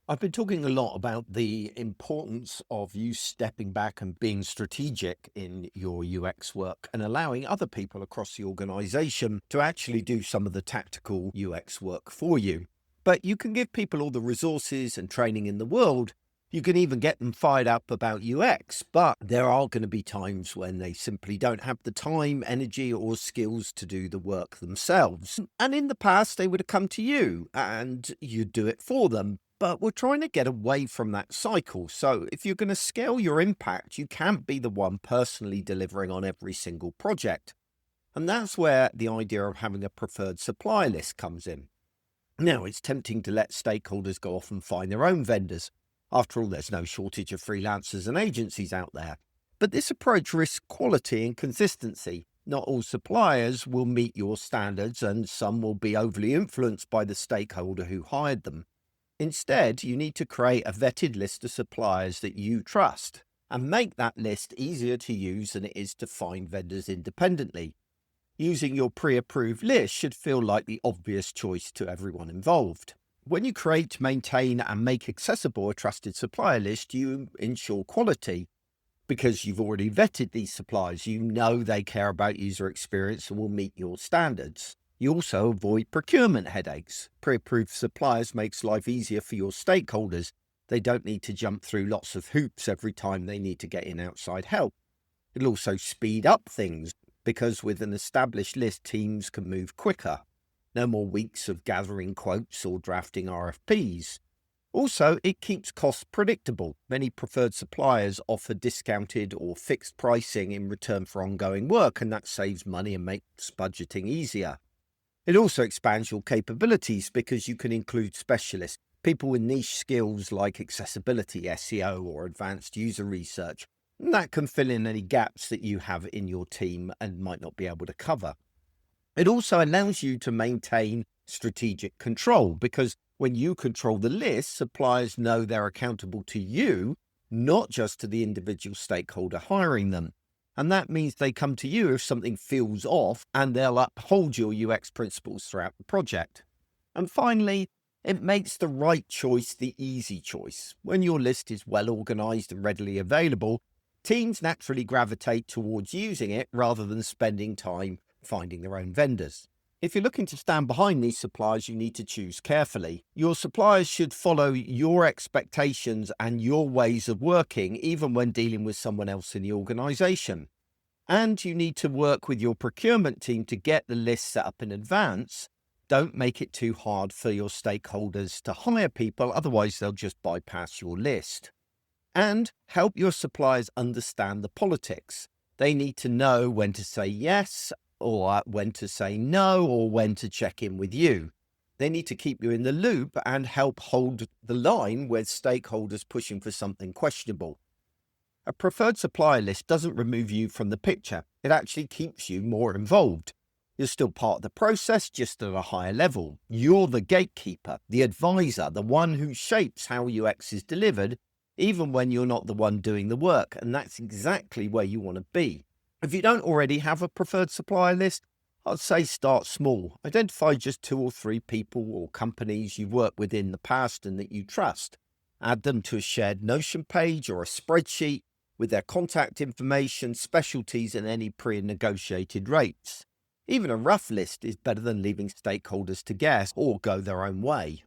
I've been talking a lot about the importance of you stepping back and being strategic in your UX work and allowing other people across the organization to actually do some of the tactical UX work for you. But you can give people all the resources and training in the world. You can even get them fired up about UX, but there are going to be times when they simply don't have the time, energy, or skills to do the work themselves. And in the past, they would have come to you and you'd do it for them. But we're trying to get away from that cycle. So if you're going to scale your impact, you can't be the one personally delivering on every single project. And that's where the idea of having a preferred supplier list comes in. Now, it's tempting to let stakeholders go off and find their own vendors. After all, there's no shortage of freelancers and agencies out there. But this approach risks quality and consistency. Not all suppliers will meet your standards, and some will be overly influenced by the stakeholder who hired them. Instead, you need to create a vetted list of suppliers that you trust and make that list easier to use than it is to find vendors independently. Using your pre-approved list should feel like the obvious choice to everyone involved. When you create, maintain, and make accessible a trusted supplier list, you ensure quality because you've already vetted these suppliers. You know they care about user experience and will meet your standards. You also avoid procurement headaches. Pre-approved suppliers makes life easier for your stakeholders. They don't need to jump through lots of hoops every time they need to get in outside help. It'll also speed up things because with an established list, teams can move quicker. No more weeks of gathering quotes or drafting RFPs. Also, it keeps costs predictable. Many preferred suppliers offer discounted or fixed pricing in return for ongoing work, and that saves money and makes budgeting easier. It also expands your capabilities because you can include specialists, people with niche skills like accessibility, SEO, or advanced user research. And that can fill in any gaps that you have in your team and might not be able to cover. It also allows you to maintain strategic control because when you control the list, suppliers know they're accountable to you, not just to the individual stakeholder hiring them. And that means they come to you if something feels off and they'll uphold your UX principles throughout the project. And finally, it makes the right choice the easy choice. When your list is well organized and readily available, teams naturally gravitate towards using it rather than spending time finding their own vendors. If you're looking to stand behind these suppliers, you need to choose carefully. Your suppliers should follow your expectations and your ways of working, even when dealing with someone else in the organization. And you need to work with your procurement team to get the list set up in advance. Don't make it too hard for your stakeholders to hire people, otherwise they'll just bypass your list. And help your suppliers understand the politics. They need to know when to say yes, or when to say no, or when to check in with you. They need to keep you in the loop and help hold the line with stakeholders pushing for something questionable. A preferred supplier list doesn't remove you from the picture. It actually keeps you more involved. You're still part of the process, just at a higher level. You're the gatekeeper, the advisor, the one who shapes how UX is delivered, even when you're not the one doing the work. And that's exactly where you want to be. If you don't already have a preferred supplier list, I'd say start small. Identify just 2 or 3 people or companies you've worked with in the past and that you trust. Add them to a shared Notion page or a spreadsheet with their contact information, specialties, and any pre-negotiated rates. Even a rough list is better than leaving stakeholders to guess or go their own way.